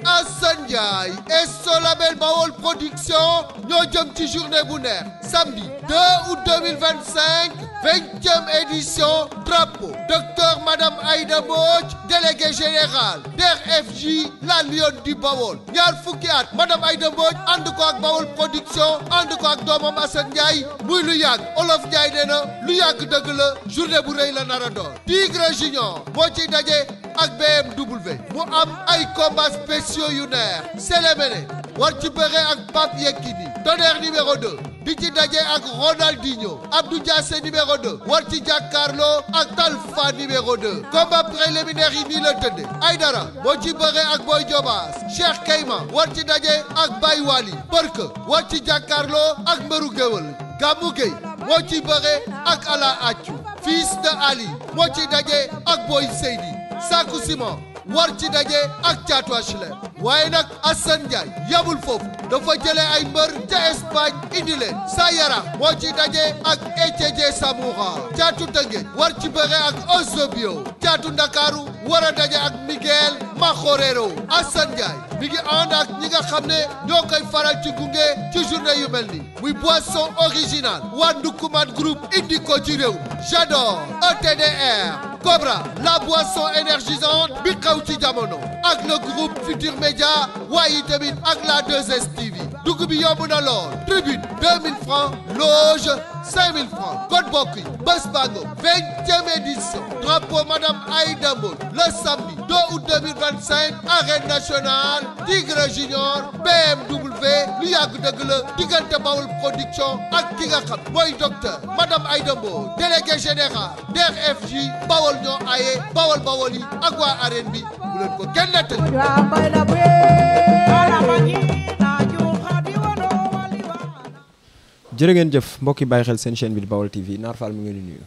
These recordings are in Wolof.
Assane Ndiaye et son label Bawol Production ñoo jëm ci journée bu neex samedi 2 août 2025 20e édition drapeau docteur Madame Aïda Mbodj délégué général DER/FJ la Lionne du Bawol ñaar fukki at Madame Aïda Mbodj ànd ko ak Bawol Production ànd ko ak doomam Assane Ndiaye muy lu yàgg Olof Ndiaye nee na lu yàgg dëgg la journée bu rëy la nar a doon Tigre Junior moo ciy daje ak BMW mu am ay combats spéciaux yu neex Sélémélé war ci bëre ak Pape Yekini Tonnerre numéro 2 di ci daje ak Ronaldinho Abdou Diassé numéro 2 war ci jàkkaarloo ak Talfa numéro 2 combat préliminaire yi nii la tëdde Aïdara moo ci bëre ak Boy Diobass Cheikh Kayma war ci daje ak Baye Wali Barke war ci jàkkaarloo ak Mbëru Géwël Gamou Gueye moo ci bëre ak Ala Accu Fils de Ali moo ci daje ak Boy Seydi Sakou Simon war ci daje ak Thiatou HLM waaye nag Assane Ndiaye yabul foofu dafa jëlee ay mbër ca Espagne indi leen Sayara moo ci daje ak Echeje Samoura Thiatou Tëngéej war ci bëre ak Osobio Thiatou Ndakaaru war a daje ak Miguel Makhorero Assane Ndiaye mi ngi ànd ak ñi nga xam ne ñoo koy faral ci gunge ci journée yu mel ni muy boisson original waa Ndukuman Group indi ko ci réew J'adore ETDR Cobra la boisson énergisante bi xaw ci jamono ak le groupe Futur Média waaye tamit ak la 2STV dugg bi yomb na lool tribune 2000 francs loge 5000 francs code bokk yi bés bango 20e édition drapeau Madame Aïda Mbodj le samedi 2 août 2025 arène nationale Tigre Junior BMW lu yàgg dëgg la diggante Bawol Production ak ki nga xam mooy docteur Madame Aïda Mbodj délégué général DER/FJ Bawol ñoo aye Bawol yi ak waa arène bi bu leen ko kenn nettali jërë ngeen jëf mbokk yi bàyyi xel seen chaîne bi di Bawol TV Naar Fall mi ngeen di nuyu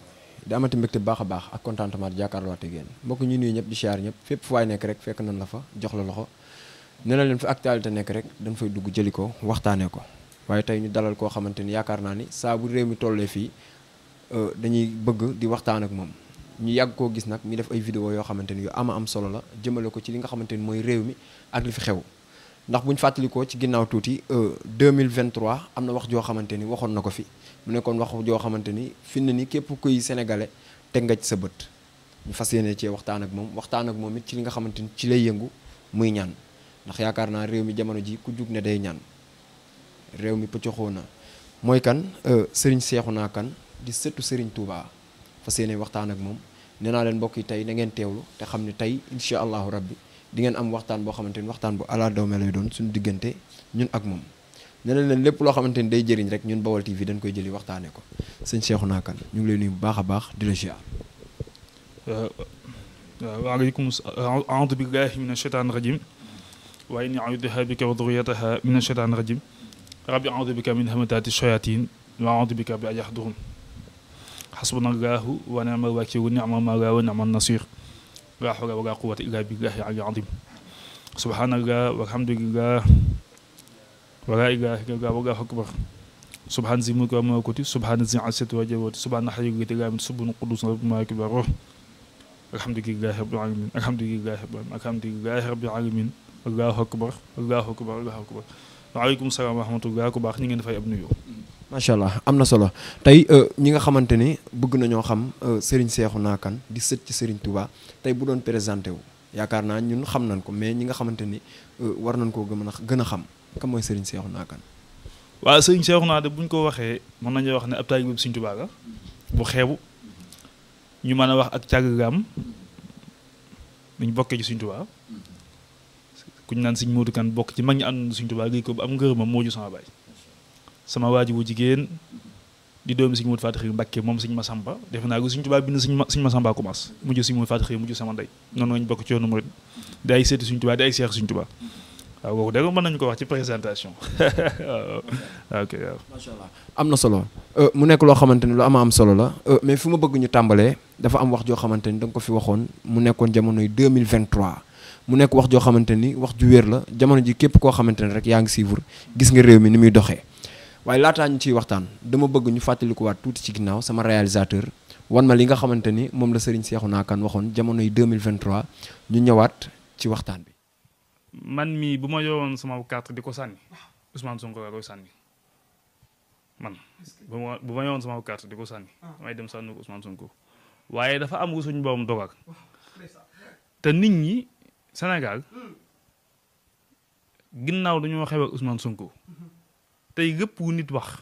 di amati mbégte bu baax a baax ak contentement di jàkkaarloo ak yéen mbokk ñu nuyu ñëpp di siyaar ñëpp fépp fu waay nekk rek fekk nañ la fa jox la loxo ne la leen fi actualité nekk rek dañ fay dugg jëli ko waxtaanee ko waaye tey ñu dalal koo xamante ni yaakaar naa ni saa bu réew mi tollee fii dañuy bëgg di waxtaan ak moom ñu yàgg koo gis nag mi def ay vidéo yoo xamante ni yu ama am solo la jëmale ko ci li nga xamante ni mooy réew mi ak li fi xew ndax bu ñu fàttalikoo ci ginnaaw tuuti 2023 am na wax joo xamante ni waxoon na ko fi mu nekkoon wax joo xamante ni fi na ni képp kuy sénégalais teg nga ci sa bët ñu fas yéene cee waxtaan ak moom it ci li nga xamante ni ci lay yëngu muy ñaan ndax yaakaar naa réew mi jamono ji ku jug ne day ñaan réew mi pëccoxoo na mooy kan Serigne Cheikhouna Kane di sëtu Serigne Touba fas yéene waxtaan ak moom nee naa leen mbokk yi tey na ngeen teewlu te xam ne tey incha allahu rabbi di ngeen am waxtaan boo xamante ni waxtaan bu ala dawme lay doon suñu diggante ñun ak moom nee na leen lépp loo xamante ni day jëriñ rek ñun Bawol TV dañ koy jëli waxtaanee ko sëñ Cheikhouna Kane ñu ngi lay nuyu bu baax a baax di la ziar. waaleykum a'uudu billahi mina shaytaani rajim wa inni a'uuduha bika wa dhurriyyataha mina shaytaani rajim rabbi a'uudu bika min hamazati shayatin wa a'uudu bika bi an yahdurun hasbunallahu wa ni'mal wakiil wa ni'mal mawla wa ni'man nasir laa hawla wa laa quwwata illaa billahi al-'aliyyil 'azim subhanallah walhamdulillah wa laa ilaaha illallah wallaahu akbar subhaana zi mulki wa malakuuti subhaana zi 'izzati wa jabaruuti subhaana hayyul qayyuum subhaana quddus rabbul malaa'ikati war ruuh alhamdulillahi rabbil 'aalamiin alhamdulillahi rabbil 'aalamiin allahu akbar allahu akbar allahu akbar waaleykum salaam wa rahmatullah ku baax ñi ngeen dafay ab nuyoo. macha allah am na solo tey ñi nga xamante ni bëgg nañoo xam Serigne Cheikhouna Kane di sët ci Serigne Touba tey bu doon présenté wu yaakaar naa ñun xam nañ ko mais ñi nga xamante ni war nañ koo gën a xam kan mooy Serigne Cheikhouna Kane. waaw Serigne Cheikhouna de bu ñu ko waxee mën nañoo wax ne ab taalibe Serigne Touba la bu xeebu ñu mën a wax ak càggagaam ñu bokkee ci Serigne Touba ku ñu naan Serigne Modou Kane bokk ci mag ñi àndoon Serigne Touba gi ko bu am ngërëmam moo ju sama baay. sama waajur bu jigéen di doomi Sëñ Modou Faty Mbacké moom Sëñ Massamba defe naa ko Sëñ Tuubaa bind Sëñ Massamba commence mujj Sëñ Modou Faty mujj sama ndey noonu lañ bokk ci yoonu murid di ay seeti Sëñ Tuubaa di ay seex Sëñ Tuubaa waaw kooku dégg mën nañu ko wax ci présentation waaw ok waaw. macha allah am na solo mu nekk loo xamante ni lu am solo la mais fu ma bëgg ñu tàmbalee dafa am wax joo xamante ni da nga ko fi waxoon mu nekkoon jamonoy 2023 mu nekk wax joo xamante ni wax ju wér la jamono ji képp koo xamante ni rek yaa ngi suivre gis nga réew mi ni muy doxee. waaye laataa ñu ciy waxtaan dama bëgg ñu fàttalikuwaat tuuti ci ginnaaw sama réalisateur wan ma li nga xamante ni moom la Serigne Cheikhouna Kane waxoon jamonoy 2023 ñu ñëwaat ci waxtaan bi. man mii bu ma yoroon sama carte di ko sànni Ousmane Sonko la koy sànni man bu ma yoroon sama carte di ko sànni damay dem sànni ko Ousmane Sonko waaye dafa am suñu borom dogal te nit ñi Sénégal ginnaaw dañoo xew ak Ousmane Sonko tey lépp wu nit wax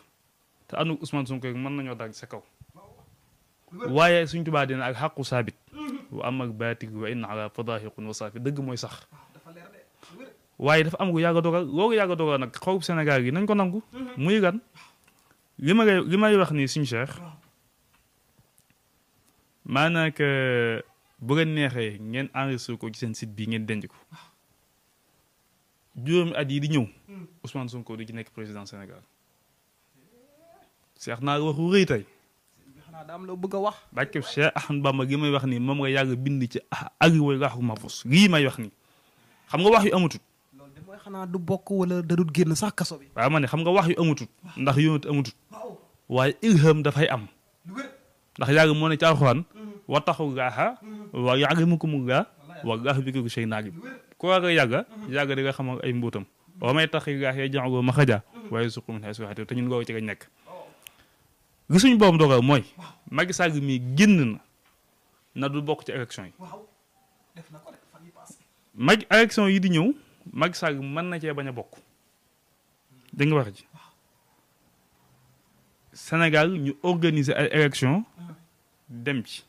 te anu Ousmane Sonko rek mën nañoo dal sa kaw waaye suñ tubaa dina ak xàqu saabit wa am ak baatig wa inna ala fadahiqun wa saafi dëgg mooy sax waaye dafa am gu yàgg a dogal loolu yàgg a dogal nag xawub Sénégal gi nañ ko nangu muy gan li may wax nii suñu Cheikh maanaam bu ngeen neexee ngeen enregistré ko ci seen site bi ngeen denc ko juróomi at yi di ñëw Ousmane Sonko du ci nekk président Sénégal Cheikh naa waxu rëy tey xanaa daa am loo bëgg a wax. bàcc Cheikh Ahmadou Bamba gi may wax nii moom nga yàgg bind ci agriwoy laaxu mafus lii may wax nii xam nga wax yu amatut. loolu de mooy xanaa du bokk wala da dul génn sax kaso bi. waaw ma ne xam nga wax yu amatut ndax yoonut amatut waaye ilham dafay am ndax yàgg moo ne ci alxuraan wa taxu gaaxa wa yàgg mu ko mu gaa wa gaax bi ko sey naag ku war a yàgg di nga xam ay mbuutam wa may tax gaax ya jàngoo ma xaja waaye suq min xay suwaxate te ñun ngoo ci nga nekk gisuñ boobu dogal mooy Macky Sall mi génn na du bokk ci élection yi mag élection yi di ñëw Macky Sall mën na cee bañ a bokk da nga wax ji Sénégal ñu organiser ay élection dem ci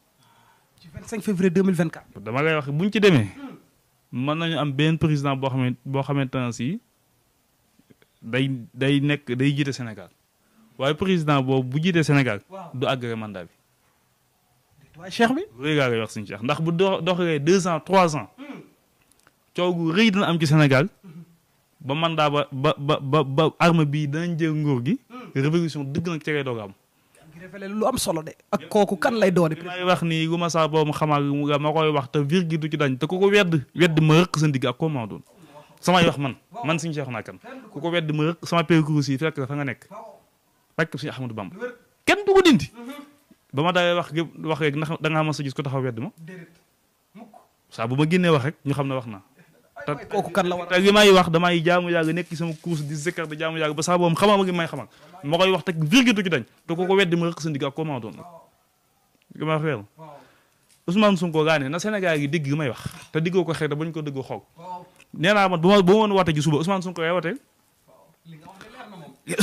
25 février 2024. dama lay wax buñ ci demee mën nañu am benn président boo xamante ne si day jiite Sénégal waaye président boobu bu jiitee Sénégal du àggale mandat bi. waaye Cheikh bi. rëy laa lay wax suñu Cheikh ndax bu doxalee 2 ans 3 ans coow gu rëy dina am ci Sénégal ba mandat ba arme bii danañ jël nguur gi révolution dëgg nag ci lay doog am. révélé lu am solo de ak kooku kan lay doon. may wax nii lu ma saa boobu xamal ma koy wax te virgule du ci dañ te ku ko wedd ma rëq sa ndigg ak koo maa doon samay wax man suñu Cheikhouna Kane ku ko wedd ma rëq sama pécrous yi fekk fa nga nekk fekk suñu Ahmadou Bamba kenn du ko dindi ba ma dalee wax rek ndax da ngaa mas a gis ko taxaw wedd ma saa bu ma génnee wax rek ñu xam ne wax naa te kooku kan la war te li may wax damay jaamu yàgg nekk ci sama course di zikkar di jaamu yàgg ba saa boobu xamal ma ngi may xamal ma koy wax teg virgule du ci dañ te ku ko weddi ma rëq sa ndigg ak koo maa doon li ma wax weer Ousmane Sonko gaa ne na Sénégal gi dégg li may wax te diggoo ko xëy te bañ ko dëggoo xool nee naa man bu ma woon woote ji suba Ousmane Sonko yaay wootee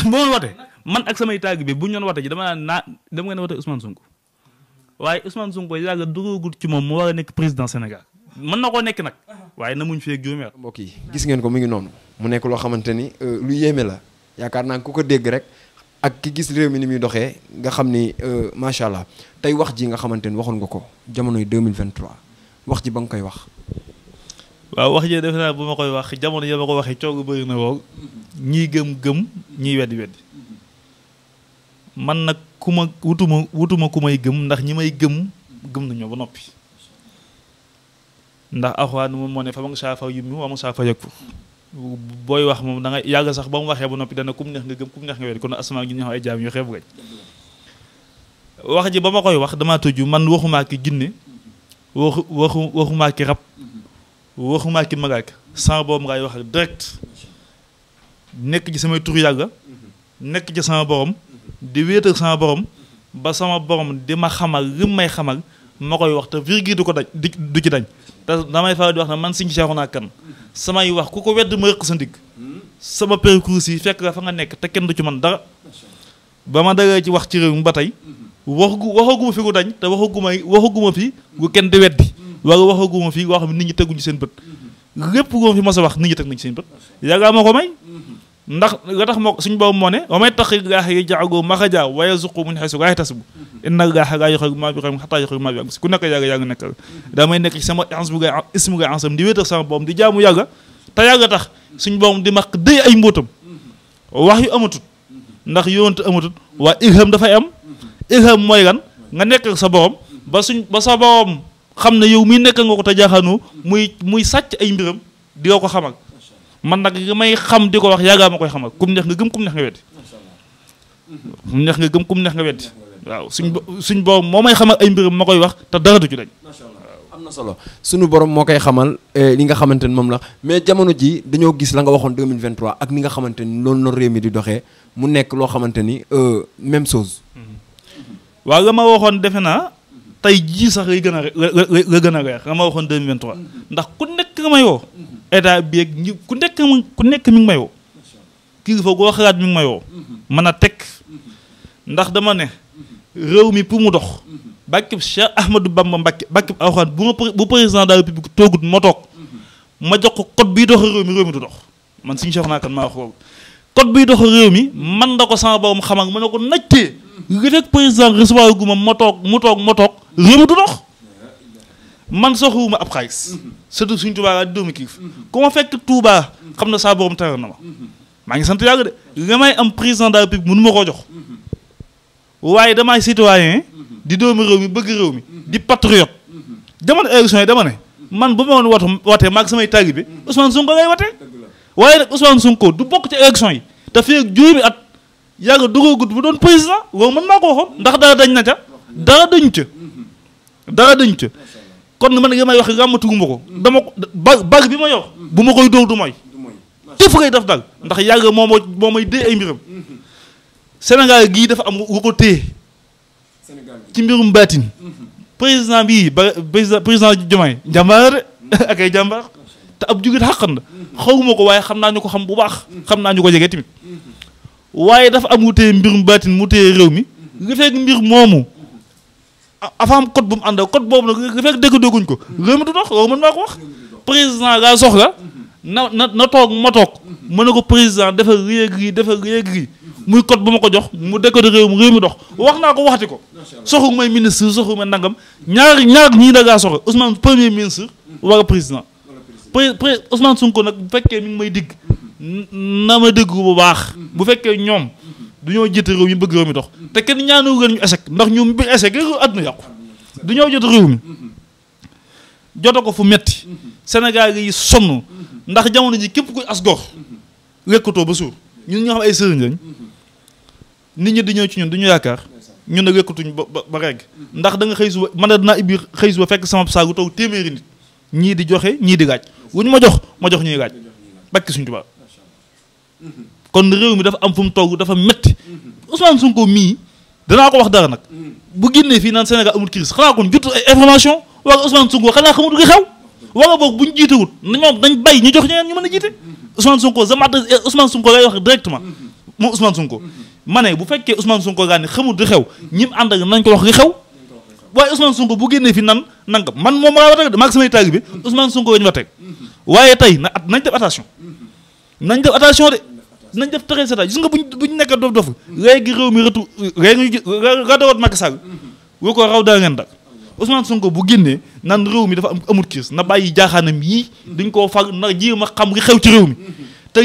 bu ma woon woote man ak samay tàgg bi bu ñu doon woote ji dama ngeen woote Ousmane Sonko waaye Ousmane Sonko yàgg dugagul ci moom mu war a nekk président Sénégal mën na koo nekk nag waaye na muñ fee ak juróomi at. mbokk yi gis ngeen ko mu ngi noonu mu nekk loo xamante ni lu yéeme la yaakaar naa ku ko dégg rek ak ki gis réew mi ni muy doxee nga xam ni macha allah tey wax ji nga xamante ni waxoon nga ko jamonoy 2023 wax ji ba nga koy wax. waaw wax ji defe naa bu ma koy wax jamono yi ma ko waxee coow bëri na woog ñii gëm ñii weddi man nag ku ma wutuma ku may gëm ndax ñi may gëm nañu ba noppi. ndax alxuraan moom moo ne fa ma nga saafa yum mi wa ma saafa yëg booy wax moom da nga yàgg sax ba mu waxee ba noppi dana kum neex nga gëm kum neex nga wedd kon asamaan gi ñu xam ay jaam yu xeeb gañ wax ji ba ma koy wax damaa tëju man waxumaa ki jinne waxumaa ki rab waxumaa ki magaak sama boobu ngay wax direct nekk ci samay tur yàgga nekk ci sama borom di wéetal sama borom ba sama borom di ma xamal li may xamal ma koy wax te virgule du ko daj du ci dañ te damay faral di wax ne man Serigne Cheikhouna Kane samay wax ku ko wedd ma rëq sa ndigg sama pécrous yi fekk la fa nga nekk te kenn du ci man dara ba ma dalee ci wax ci réew mi ba tey waxaguma fi gu dañ te waxaguma fi gu kenn di weddi wala waxaguma fi loo xam ne nit ñi teguñ ci seen bët lépp loo fi mas a wax nit ñi teg nañ ci seen bët yàggaa ma ko may ndax la tax moo suñ boobu moo ne wa may tax gaax yi jaago maxaja waaye zuqu mun xeesu gaay tas bu inna gaax gaa yoxoog maa bi xam xataa yoxoog maa bi ak si ku nekk yàgg nekkal damay nekk ci sama ans bu ga ismu ga ansam di wéetal sama boom di jaamu yàgga te yàgga tax suñ boom di maq dëy ay mbóotam wax yu amatut ndax yoonte amatut waa ilham dafay am ilham mooy lan nga nekk ak sa borom ba sa borom xam ne yow mii nekk nga ko te jaaxaanoo muy sàcc ay mbiram di ko xamal man nag li may xam di ko wax yàggaa ma koy xamal kum neex nga gëm kum neex nga weddi kum neex nga gëm kum neex nga weddi waaw suñ boobu moo may xamal ay mbiram ma koy wax te dara du ci dañ. macha allah am na solo suñu borom moo koy xamal li nga xamante ni moom la mais jamono ji dañoo gis la nga waxoon 2023 ak ni nga xamante ni loolu na réew mi di doxee mu nekk loo xamante ni même chose. waaw la ma waxoon defe naa tey jii sax lay gën a la gën a reex la ma waxoon 2023 ndax ku nekk nga may woo état bi ak ñi ku nekk mi ngi may woo kilifa goo xalaat mi ngi may woo mën a teg ndax dama ne réew mi pour mu dox bàkkib Cheikh Ahmadou Bamba Mbacké bàkkib Alxuraan bu président de la République toogut ma toog ma jox ko code biy dox réew mi du dox man suñu sox naa kan maa wax loolu code biy dox réew mi man da ko sama borom xam ak ma ne ko najtee li fekk président recevoir gu ma ma toog réew mi du dox man soxuwuma ab xaalis surtout suñ Tuubaa di doomu kiif ku ma fekk Tuubaa xam na saa borom teral na ma maa ngi sant yàlla de li may am président de la République mënu ma koo jox waaye damay citoyen di doomu réew mi bëgg réew mi di patriote jamono élection yi dama ne man bu ma woon watee maag samay taalibe Ousmane Sonko ngay watee waaye nag Ousmane Sonko du bokk ci élection yi te fii ak juróomi at yàgga dugagut bu doon président loolu mën naa ko waxoon ndax dara dañ na ca dara dañ ca kon man li may wax ràmmatuguma ko dama ko bag bi ma yor bu ma koy dóor du mooy tëf ngay def dal ndax yàgga moo may dee ay mbiram Sénégal gii dafa am lu ko téye ci mbirum baatin président bii président Diomaye jàmbaar ak ay jàmbaar te ab jugit xàqan la xawuma ko waaye xam naa ñu ko xam bu baax xam naa ñu ko jege tamit waaye dafa am mu téye mbirum baatin mu téye réew mi li fekk mbir moomu avant code bu mu ànd code boobu nag li fekk dégguñ ko réew mi du dox loolu mën maa ko wax président laa soxla na toog ma toog mën na ko président dafa réeg muy code bu ma ko jox mu décode réew mi dox wax naa ko waxati ko soxu may ministre soxu may nangam ñaar ñii da ngaa soxla Ousmane premier ministre wala président Ousmane Sonko nag bu fekkee mi ngi may digg na ma dégg bu baax bu fekkee ñoom du ñoo jiite réew mi bëgg réew mi dox te kenn ñaanu leen ñu échec ndax ñoom bi échec àdduna yàqu du ñoo jot réew mi jota ko fu metti Sénégal yi sonn ndax jamono ji képp kuy as gor lekkatoo ba suur ñun ñoo xam ay sëriñ lañ nit ñi di ñëw ci ñun du ñu yaakaar ñun nag lekkatuñ ba regg ndax da nga xëy suba man dinaa ibbi xëy suba fekk sama saagu taw téeméeri nit ñii di joxe ñii di gaaj wu ñu ma jox ñuy gaaj bakki suñ tubaab kon réew mi dafa am fu mu togg dafa metti Ousmane Sonko mii danaa ko wax dara nag bu génnee fii naan Sénégal amul crise xanaa kon jot ay information wala Ousmane Sonko xanaa xamul li xew wala boog bu ñu jiitewut ñoom dañ bay ñu jox ñeneen ñu mën a jiite Ousmane Sonko Ousmane Sonko lay wax directement moom Ousmane Sonko ma ne bu fekkee Ousmane Sonko gaa ne xamul di xew ñi mu ànd ak nañ ko wax li xew waaye Ousmane Sonko bu génnee fi nan nanga man moom maa wateg maag samay taalibe bi Ousmane Sonko ñu wateg waaye tey nañ def attention de nañ def très attention gis nga buñ nekk dof léegi réew mi rëtu léegi radawat Macky Sall woo ko raw daa ngeen dak Ousmane Sonko bu génnee nan réew mi dafa amul crise na bàyyi jaaxaanam yii duñ koo fag na jéem a xam li xew ci réew mi te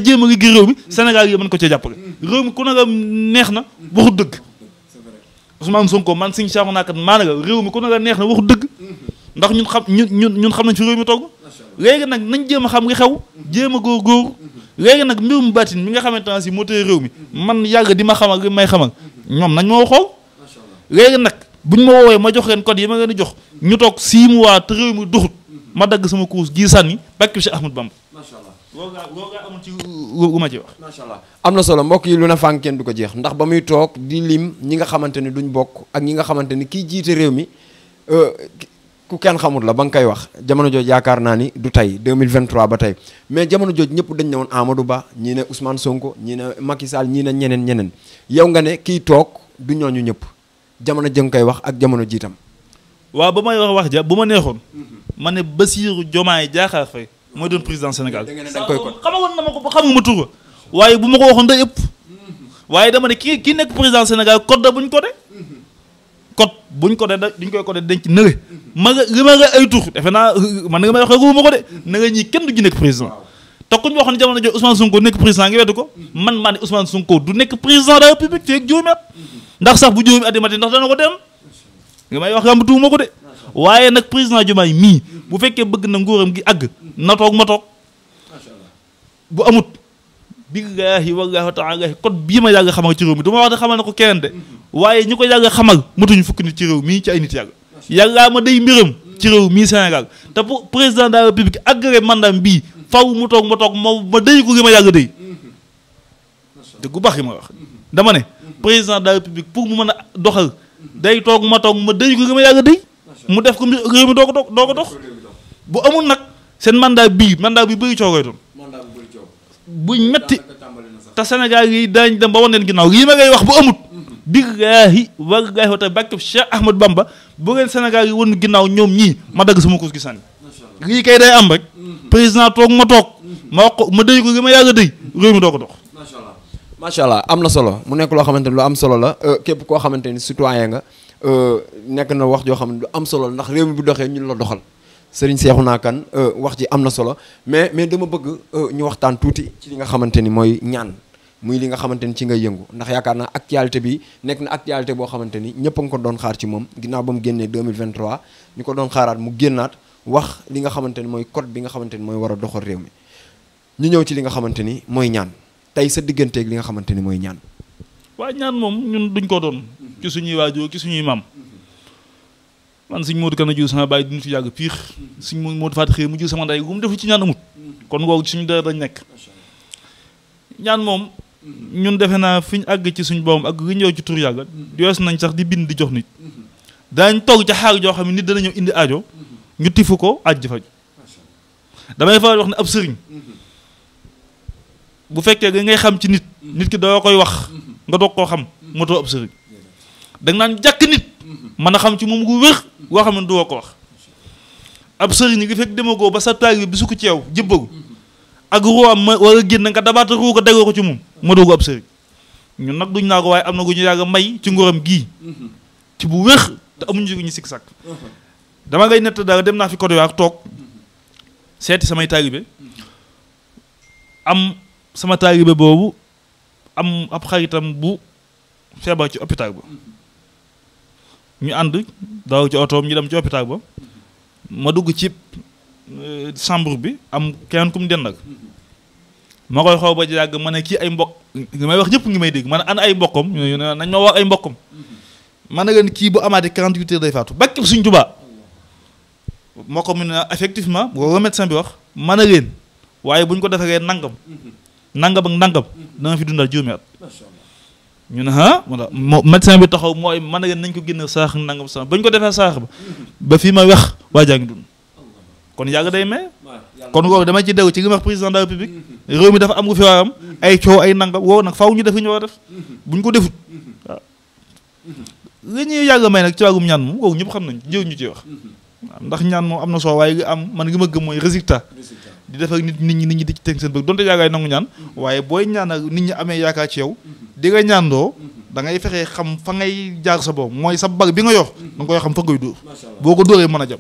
jéem a liggéey réew mi Sénégal yi mën ko ci jàppale réew mi ku ne nga neex na waxu dëgg Ousmane Sonko man siñ saako naakat maa nga réew mi ku ne nga neex na waxu dëgg ndax ñun xam nañ fi réew mi togg léegi nag nañ jéem a xam li xew jéem a góor léegi nag mbirum baatin mi nga xamante ne si moo tëye réew mi man yàgg di ma xamal li may xamal ñoom nañ ma xool léegi nag buñ ma woowee ma jox leen code yi ma leen di jox ñu toog 6 mois te réew mi duxut ma dagg sama course gii sànni bakki Cheikh Ahmadou Bamba loolu ngaa amul ci lu ma ci wax macha allah am na solo mbokk yi lu na fànk kenn du ko jeex ndax ba muy toog di lim ñi nga xamante ni duñ bokk ak ñi nga xamante ni kii jiite réew mi ku kenn xamul la ba nga koy wax jamono jooju yaakaar naa ni du tey 2023 ba tey mais jamono jooju ñëpp dañ ne woon Amadou Ba ñii ne Ousmane Sonko ñii ne Macky Sall ñii ne ñeneen yow nga ne kii toog du ñooñu ñëpp jamono jëng koy wax ak jamono jiitam waaw ba may wax ja bu ma neexoon ma ne Bassirou Diomaye Diakhar Faye mooy doon président Sénégal xamagoon na ma ko xamu ma tur waaye bu ma ko waxoon day ëpp waaye dama ne kii nekk président Sénégal code da buñ ko de code buñ ko de duñ koy code denc nële ma nga li ma nga ay tur defe naa man nga may wax rek ma ko de na nga ñii kenn du ci nekk président te ku ñu waxoon jamono jo Ousmane Sonko nekk président ngi weddu ko man maa ne Ousmane Sonko du nekk président de la République fii ak juróomi at ndax sax bu juróomi at yi mati ndax dana ko dem nga may wax nga tuuma ko de waaye nag président Diomaye mii bu fekkee bëgg na nguuram gi àgg na toog ma toog bu amut billaahi wallaahi taala code bii ma yàgg xamal ci réew mi du ma wax ne xamal na ko keneen de waaye ñi ko yàgg xamal matuñu fukki nit ci réew mii ci ay nit yàgg yàllaa ma day mbiram ci réew mii Sénégal te pour président de la République agréé mandat bii faw mu toog ma day ko gi ma yàgg day te gu baax yi ma wax dama ne président de la République pour mu mën a doxal day toog ma day ko gi ma yàgg day mu def ko réew mi doo ko dox bu amul nag seen mandat bi bëri coogay doon buñ metti te Sénégal yi daañ dem ba wan leen ginnaaw lii ma ngay wax bu amut billaahi wallaahi wa taala barke Cheikh Ahmad Bamba bu ngeen Sénégal yi wan ginnaaw ñoom ñii ma dagg sama kus gi sànni lii kay day am rek président toog ma wax ko ma day ko gi ma yàgg day réew mi doo ko dox macha allah am na solo mu nekk loo xamante ni lu am solo la képp koo xamante ni citoyen nga nekk na wax joo xam ne lu am solo la ndax réew mi bu doxee ñun la doxal Serigne Cheikhouna Kane wax ji am na solo mais dama bëgg ñu waxtaan tuuti ci li nga xamante ni mooy ñaan muy li nga xamante ni ci nga yëngu ndax yaakaar naa actualité bi nekk na actualité boo xamante ni ñëpp a nga ko doon xaar ci moom ginnaaw ba mu génnee 2023 ñu ko doon xaaraat mu génnaat wax li nga xamante ni mooy code bi nga xamante ni mooy war a doxal réew mi ñu ñëw ci li nga xamante ni mooy ñaan tey sa digganteeg li nga xamante ni mooy ñaan. waaye ñaan moom ñun duñ ko doon ci suñuy waajur ci suñuy maam man suñ Modou Kane jur sama baay duñu fi yàgg piix suñ Modou Fatou xëy mu jur sama ndey gu mu defu ci ñaan amut kon googu ci suñu dara dañ nekk ñaan moom ñun defe naa fi ñu àgg ci suñ borom ak li ñëw ci tur yàlla yoos nañ sax di bind di jox nit daañ toog ca xaar joo xam ne nit dana ñëw indi aajo ñu tifu ko aj faj damay faral wax ne ab sëriñ bu fekkee da ngay xam ci nit ki doo koy wax nga doog koo xam motoo ab sëriñ da nga naan jàkk nit mën a xam ci moom gu wér goo xam ne doo ko wax ab sëriñ gi fekk demagoo ba sa taag bi su ko ci yow jëbbagu ak ruwaam ma war a génn nga dabaata ruu ko degoo ko ci moom ma doogu ab sëriñ ñun nag duñ naa ko waaye am na gu ñu yàgg may ci nguuram gii ci bu wér te amuñu ci ñu sikk sàkk dama ngay nett dara dem naa fi Côte d'Ivoire toog seeti samay taalibe am sama taalibe boobu am ab xaritam bu feebar ci hôpital ba ñu ànd daaw ci otoom ñu dem ci hôpital ba ma dugg ci chambre bi am keneen ku mu dend ak ma koy xaw ba yàgg ma ne kii ay mbokk li may wax ñëpp ngi may dégg ma ne ana ay mbokkam nañ ma wax ay mbokkam ma ne leen kii bu amaatee 48 heures day faatu bakki Sëriñ Tuubaa moo ko mu ne effectivement booba médecin bi wax ma ne leen waaye bu ñu ko defee nangam ak nangam da nga fi dundal juróomi at ñu ne médecin bi taxaw mooy mën na leen nañ ko génne saax nangam sax ba ñu ko defee saax ba fii ma wax waa jaa ngi dund kon yàgg day may kon woowu dama ci dew ci li ma wax président de la république réew mi dafa am gu fi waram ay coow ay nangam woowu nag faaw ñu def li ñu war a def bu ñu ko defut waaw li ñuy yàgg may nag ci wàllum ñaan moom woowu ñëpp xam nañ jëw ñu ci wax waaw ndax ñaan moom am na soo waaye li am man li ma gëm mooy résultat di def ak nit ñi di ci teg seen bëgg donte yaakaar nangu ñaan waaye booy ñaan ak nit ñi amee yaakaar ci yow di nga ñaandoo da ngay fexee xam fa ngay jaar sa bopp mooy sa bag bi nga yor da nga koy xam fa ngay dóor boo ko dóoree mën a jam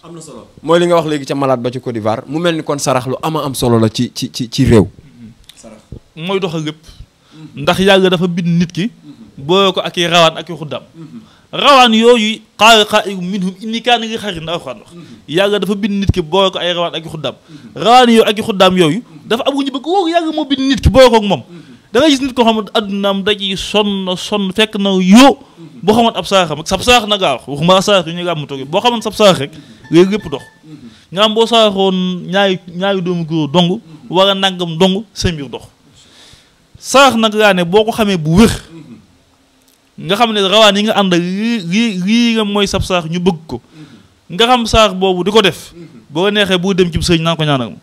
am na solo mooy li nga wax léegi ca malade ba ci Côte d'Ivoire mu mel ni kon sarax lu am solo la ci réew sarax mooy doxal lépp ndax yàlla dafa bind nit ki boo ko ak i rawaan ak i xuddaam rawaan yooyu xaar minhum inni kaana li xarin na Alxuraan wax yàlla dafa bind nit ki boo ko ay rawaan ak i xuddaam rawaan yooyu ak i xuddaam yooyu dafa am gu ñu bëgg woogu yàlla moo bind nit ki boo ko ak moom da ngay gis nit ko xam ne addunaam daji sonn fekk na yoo boo xamoon ab saaxam ak sab saax na gaa wax waxuma saax yu ñu gàmm toog boo xamoon sab saax rek léegi lépp dox nga am boo saaxoon ñaari doomu góor dong war a nangam dong sa mbir dox saax nag laa ne boo ko xamee bu wér nga xam ne rawaan yi nga ànd ak lii nga mooy sab saax ñu bëgg ko nga xam saax boobu di ko def boo neexee boo dem ci sëñ naan ko ñaan ak moom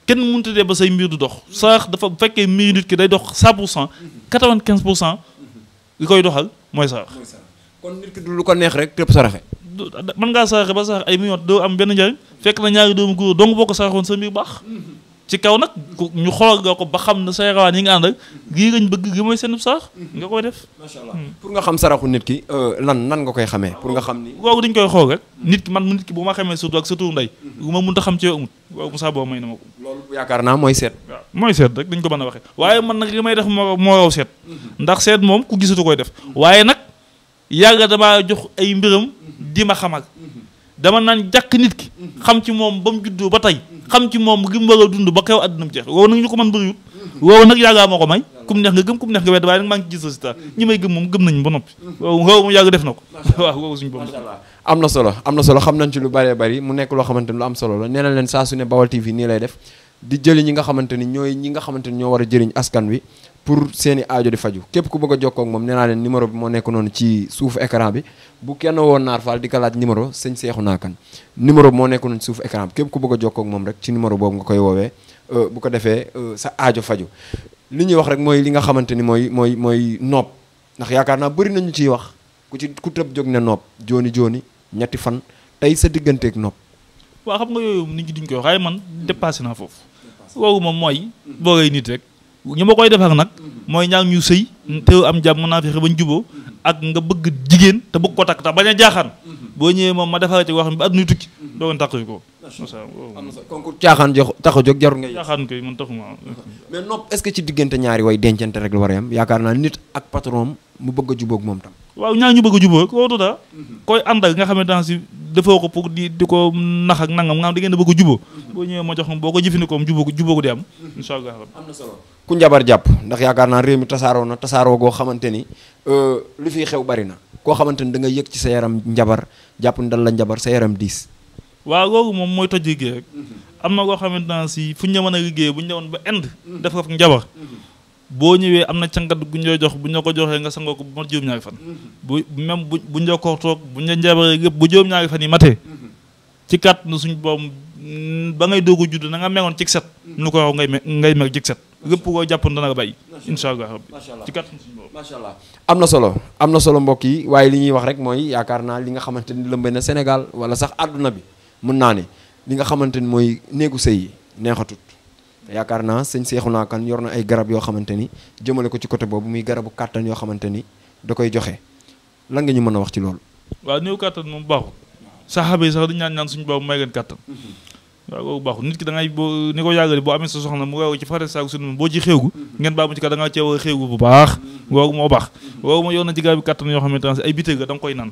kenn mënut a dee ba say mbir du dox saax dafa bu fekkee mbir nit ki day dox 100% 95% li koy doxal mooy saax. kon nit ki du lu ko neex rek tépp saraxe. mën ngaa saaxe ba saax ay millions doo am benn njariñ fekk na ñaari doomu góor dong boo ko saaxoon sa mbir baax. ci kaw nag ñu xool nga ko ba xam ne say rawaan yi nga ànd ak gii lañ bëgg gi mooy seen saax nga koy def. macha allah pour nga xam saraxu nit ki nan nga koy xamee pour nga xam ni. googu dañ koy xool rek nit ki bu ma xamee surtout ak sa tur ndey lu ma mënta xam ci yow amut waaw Moussa boobu may na ma ko. loolu yaakaar naa mooy seet. waaw mooy seet rek dañ ko mën a waxee waaye man nag li may def moo raw seet ndax seet moom ku gisatu koy def waaye nag yàgga damaa jox ay mbiram di ma xamal dama naan jàkk nit ki xam ci moom ba mu juddoo ba tey xam ci moom li mu war a dund ba kaw àdduna mu jeex loolu nag ñu ko mën bëriwut woowu nag yàggaa moo ko may kum neex nga gëm kum neex nga wedd waaye nag maa ngi gis résultat ñi may gëm moom gëm nañ ba noppi woowu moom yàgg def na ko waaw woowu suñu bopp am na solo xam nañ ci lu bëree bëri mu nekk loo xamante ni lu am solo la nee na leen saa su ne Baol TV nii lay def di jëli ñi nga xamante ni ñoo war a jëriñ askan wi pour seeni aajo di faju képp ku bëgg a jokkoo ak moom nee naa leen numéro bi moo nekk noonu ci suufu écran bi bu kenn woon Naar Fall di ko laaj numéro sëñ Seexuna Kan numéro bi moo nekk noonu ci suufu écran bi képp ku bëgg a jokkoo ak moom rek ci numéro boobu nga koy woowee bu ko defee sa aajo faju li ñuy wax rek mooy li nga xamante ni mooy nopp ndax yaakaar naa bëri nañu ciy wax ku tëb jóg ne nopp jooni ñetti fan tey sa digganteeg nopp waaw xam nga yooyu nit ñi duñ koy wax waaye man dépassé naa foofu woowu moom mooy boogay nit rek ñi ma koy defar nag mooy ñaar ñu sëy te am jàmm mën naa fexe bañ juboo ak nga bëgg jigéen te bëgg ko takk tax bañ a jaaxaan boo ñëwee moom ma defar ci wax bi àdduna tukki doo takk ko am na kon ku caaxaan tax a jóg jarul ngay caaxaan koy man taxuma mais nopp est-ce que ci diggante ñaari way dencante rek la war a yam yaakaar naa nit ak patron mu bëgg a jubóog moom tam waaw ñaar ñu bëgg a jubóo koo tuta koy ànd ak nga xamante ne si defoo ko pour di ko nax ak nangam nga xam da ngeen bëgg a jubóo boo ñëwee ma jox ko boo ko jëfandikoo jubóo ko di am incha allah am na solo ku njabar jàpp ndax yaakaar naa réew mi tasaaroo goo xamante ni lu fiy xew bari na koo xamante ni da nga yëg ci sa yaram njabar jàpp ni dal la njabar sa yaram diis waaw googu moom mooy toj liggéey rek am na koo xamante ne si fu ñu mën a liggéey bu ñu demoon ba ind def ko njabar boo ñëwee am na cangat gu ñu jox bu ñu ko joxee nga sangoo ko bu mat juróom-ñaari fan bu ñu ko toog bu ñu njabaree yëpp bu juróom-ñaari fan yi matee ci kat na suñ boobu ba ngay doog a judd na nga megoon cig set nu ko wax ngay meg cig set lépp koo jàppoon dana nga bàyyi incha allah rabbi ci kat suñ boobu macha allah am na solo mbokk yi waaye li ñuy wax rek mooy yaakaar naa li nga xamante ni lëmbe na Sénégal wala sax àdduna bi mën naa ne li nga xamante ni mooy néegu sëy yi neexatut yaakaar naa sëñ Seexuna Kan yor na ay garab yoo xamante ni jëmale ko ci côté boobu muy garabu kàttan yoo xamante ni da koy joxe lan nga ñu mën a wax ci loolu waaw néew kàttan moom baaxul saxaaba yi sax dañu ñaan suñu boobu may leen kàttan waaw kooku baaxul nit ki da ngay boo ni ko yàggale boo amee sa soxna mu weewu ci fare saako sunu boo ci xéewgu ngeen baa mu ci kat da nga ceew xéewgu bu baax woogu moo baax woogu moo yor na ci garab kàttan yoo xamante ne ay bitéeg da nga koy naan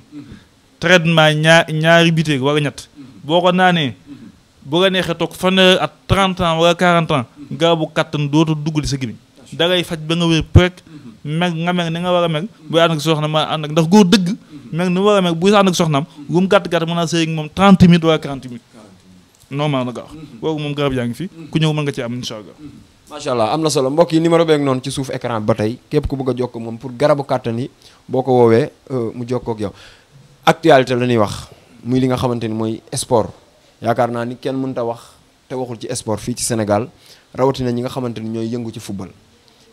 traitement ñaari bitéeg wala ñett boo ko naanee boo nga neexee toog fanweeri at 30 ans wala 40 ans garabu kàttan dootu dugg di sa gémmiñ da ngay faj ba nga wér prek meg nga meg ni nga war a meg buy ànd ak soxna ma ànd ak ndax góor dëgg meg ni war a meg buy ànd ak soxnaam lu mu gàtt-gàtt mën naa sëy ak moom 30 minutes wala 40 minutes normal na gaaw kooku moom garab yaa ngi fi ku ñëw mën nga ci am incha allah macha allah am na solo mbokk yi numéro beeg noonu ci suuf écran bi ba tey képp ku bëgg a jokkoo moom pour garabu kàttan yi boo ko woowee mu jokkoo ak yow actualité la ñuy wax muy li nga xamante ni mooy sport yaakaar naa ni kenn mënut a wax te waxul ci sport fii ci Sénégal rawatina ñi nga xamante ni ñooy yëngu ci football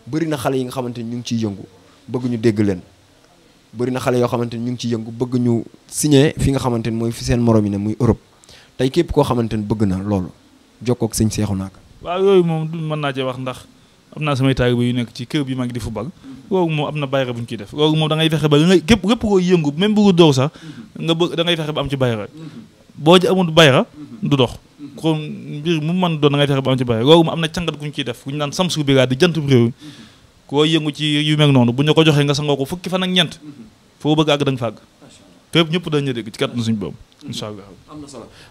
bëri na xale yi nga xamante ni ñu ngi ciy yëngu bëgg ñu dégg leen bëri na xale yoo xamante ni ñu ngi ciy yëngu bëgg ñu signé fi nga xamante ni mooy fi seen morom yi ne muy Europe tey képp koo xamante ni bëgg na loolu jokkoo ak sëñ Seexuna Kan waaw yooyu moom du mën naa cee wax ndax am naa samay taalibe yu nekk ci kër bi mag di football googu moom am na bayra bu ñu ciy def googu moom da ngay fexe ba nga képp koo yëngu même bu doo sax nga bëgg da ngay fexe ba am ci bayra boo ci amul bayra du dox kon mbir mu mën doon da ngay fexe ba am ci bayra googu moom am na cangat gu ñu ciy def gu ñu naan samsu bira di jant réew koo yëngu ci yu mel noonu bu ñu ko joxee nga sangoo ko fukki fan ak ñeent foo bëgg àgg da nga fàgg fépp ñëpp dañu dégg ci kàttanu suñu boobu incha allah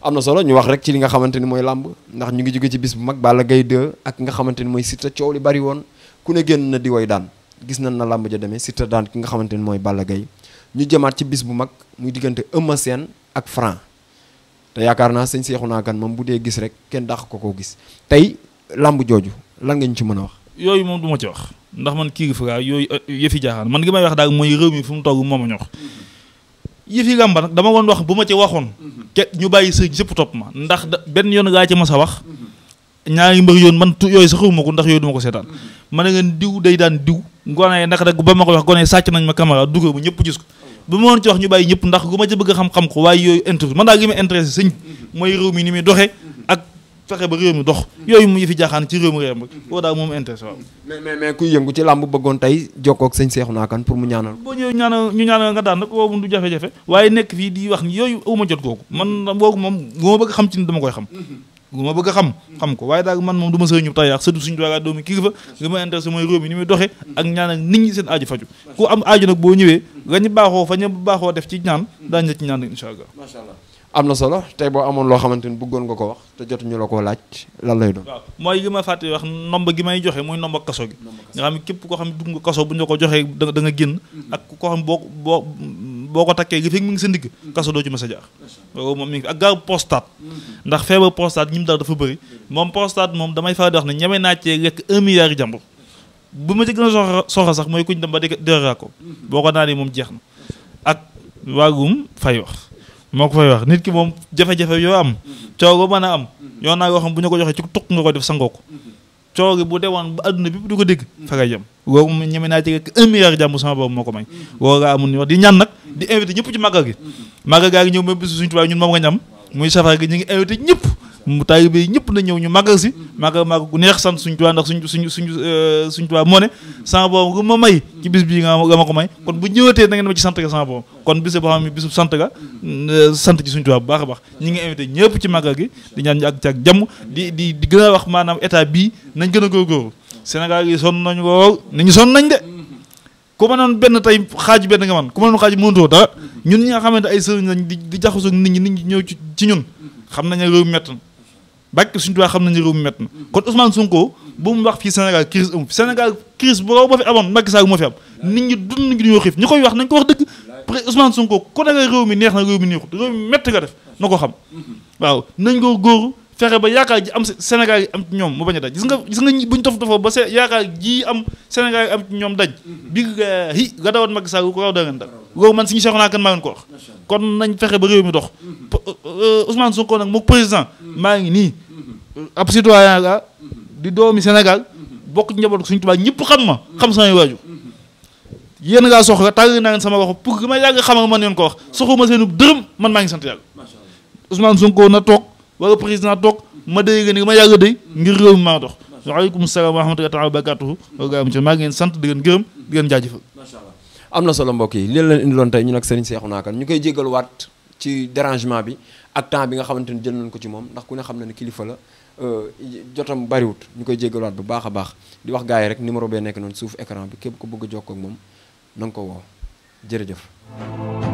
am na solo ñu wax rek ci li nga xamante ni mooy làmb ndax ñu ngi jóge ci bis bu mag Balla Gaye 2 ak nga xamante ni mooy Siteu coow li bari woon ku ne génn na di woy daan gis nañ na làmb ja demee Siteu daan ki nga xamante ni mooy Balla Gaye ñu jëmaat ci bis bu mag muy diggante Eumeu Sène ak Franc te yaakaar naa sëñ Seexuna Kan moom bu dee gis rek kenn dàq ko koo gis tey làmb jooju lan nga ñu ci mën a wax yooyu moom du ma ci wax ndax man kii fra yooyu yëfi jaaxaan man gi may wax daal mooy réew mi fu mu togg moom a ñox yëfi làmba nag dama woon wax bu ma ci waxoon ke ñu bàyyi sëñ sëpp topp ma ndax benn yoon gaa ci ma sa wax ñaari mbër yoon man yooyu sax xawma ko ndax yooyu duma ko seetaan ma ne ngeen diw day daan diw gone naka rek ba ma ko wax gone sàcc nañ ma caméra dugal bu ñëpp gis ko bu ma woon ci wax ñu bàyyi ñëpp ndax gu ma ci bëgg xam-xam ko waaye yooyu intéressé man daal gi ma intéressé sëñ mooy réew mi ni muy doxee ak fexe ba réew mi dox yooyu mu yëfi jaaxaan ci réew mi réew mi boo daal moom intéressé waaw mais kuy yëngu ci làmb bëggoon tey jokkoo ak sëñ Seexuna Kan pour mu ñaanal boo ñëwee ñu ñaanal nga daan nag boobu du jafe-jafe waaye nekk fii di wax ni yooyu awuma jot kooku man boogu moom bu ma bëgg xam ci ni dama koy xam lu ma bëgg a xam ko waaye daal man moom du ma sëriñu tay ak sëtu suñu doora doomi kilifa li ma intéressé mooy réew mi ni muy doxee ak ñaan ak nit ñi seen aaju faju ku am aaju nag boo ñëwee nga ñu baaxoo fa ñu baaxoo def ci ñaan daañu la ci ñaan incha allah. macha allah am na solo tey boo amoon loo xamante ni bëggoon nga ko wax te jotuñu la koo laaj lan lay doon. waaw mooy li ma fàtte wax nomba gi may joxe muy nomba kaso gi nga xam ne képp koo xam ne dugg nga kaso bu ñu ko joxee da nga génn ak koo xam boo ko takkee gi fekk mi ngi sa ndigg kaso doo ci mës a jaar loolu moom mi ngi ak garab prostate ndax feebar prostate ñi mu daal dafa bëri moom prostate moom damay faral di wax ne ñeme naa cee lekk 1 milliard yi jàmbur bu ma ci gën a soxla sax mooy kuñ dem ba dera ko boo ko naanee moom jeex na ak waagum fay wax moo ko fay wax nit ki moom jafe-jafe yoo am coow ba mën a am yoo naa yoo xam bu ñu ko joxee ci tukk nga ko def sangoo ko coow gi bu demoon ba adduna bi du ko dégg fa ngay jëm woowu moom ñeme naa ci lekk 1 milliard jàmbur sama boobu moo ko may woo nga amul ni wax di ñaan nag di invité ñëpp ci màggal gi màggal gaa ngi ñëw même bisu suñu tubaab ñun moom nga ñam muy safar gi ñu ngi invité ñëpp mu taalibe yi ñëpp na ñëw ñu màggal si màggal gu neex sant suñu tubaab ndax suñu tubaab moo ne sama boobu nga ma may ci bis bii nga ma ko may kon bu ñëwatee da ngeen ma ci sant ga sama boobu kon bis boo xam ne bisu sant ga sant ci suñu tubaab bu baax a baax ñi ngi invité ñëpp ci màggal gi di ñaan ñu ak ci ak jàmm di gën a wax maanaam état bii nañ gën a góorgóorlu Sénégal yi sonn nañu ko nit ñi sonn nañ de ku ma noon benn tey xaaju benn nga man ku ma noon xaaju mënutoo dara ñun ñi nga xamante ay sëriñ lañ di jaxasoo nit ñi ñëw ci ñun xam nañ ne réew mi métti na bàkk suñu tubaab xam nañ ne réew mi métti na kon Ousmane Sonko bu mu wax fii Sénégal crise amu fi Sénégal crise boo ma fi amoon Macky Sall moo fi am nit ñi dund nañu ñoo xiif ñi koy wax nañ ko wax dëgg Ousmane Sonko ku ne réew mi neex na réew mi neexut réew mi métti nga def na ko xam waaw nañ ko góoru fexe ba yaakaar ji am Sénégal yi am ci ñoom mu bañ a daj gis nga buñ tofoo ba yaakaar ji am Sénégal yi am ci ñoom daj bi nga dawoon Macky Sall ko raw da ngeen dal loolu man suñu Cheikh naa kan maa ngeen ko wax kon nañ fexe ba réew mi dox Ousmane Sonko nag mook président maa ngi nii ab citoyen la di doomi Sénégal bokk ci njaboot suñu tubaab ñëpp xam ma xam samay waaju yéen ngaa soxla tàgg naa ngeen sama wax pour que ma yàgg xamal man yoon ko wax soxuma seenu dërëm man maa ngi sant yàlla Ousmane Sonko na toog wala président toog ma dégg ni ma yàgg a dégg ngir réew mi maa dox waaleykum salaam wa rahmatullahi taala wa barakatuhu maa ngi leen sant di leen gërëm di leen jaajëfal. macha allah am na solo mbokk yi li leen indiloon tey ñun ak Serigne Cheikhouna Kane ñu koy jégaluwaat ci dérangement bi ak temps bi nga xamante ni jël nañ ko ci moom ndax ku ne xam na ne kilifa la jotam bariwut ñu koy jégaluwaat bu baax a baax di wax gars yi rek numéro bee nekk noonu suuf écran bi képp ko bëgg a jokkoo ak moom na nga ko woo jërëjëf.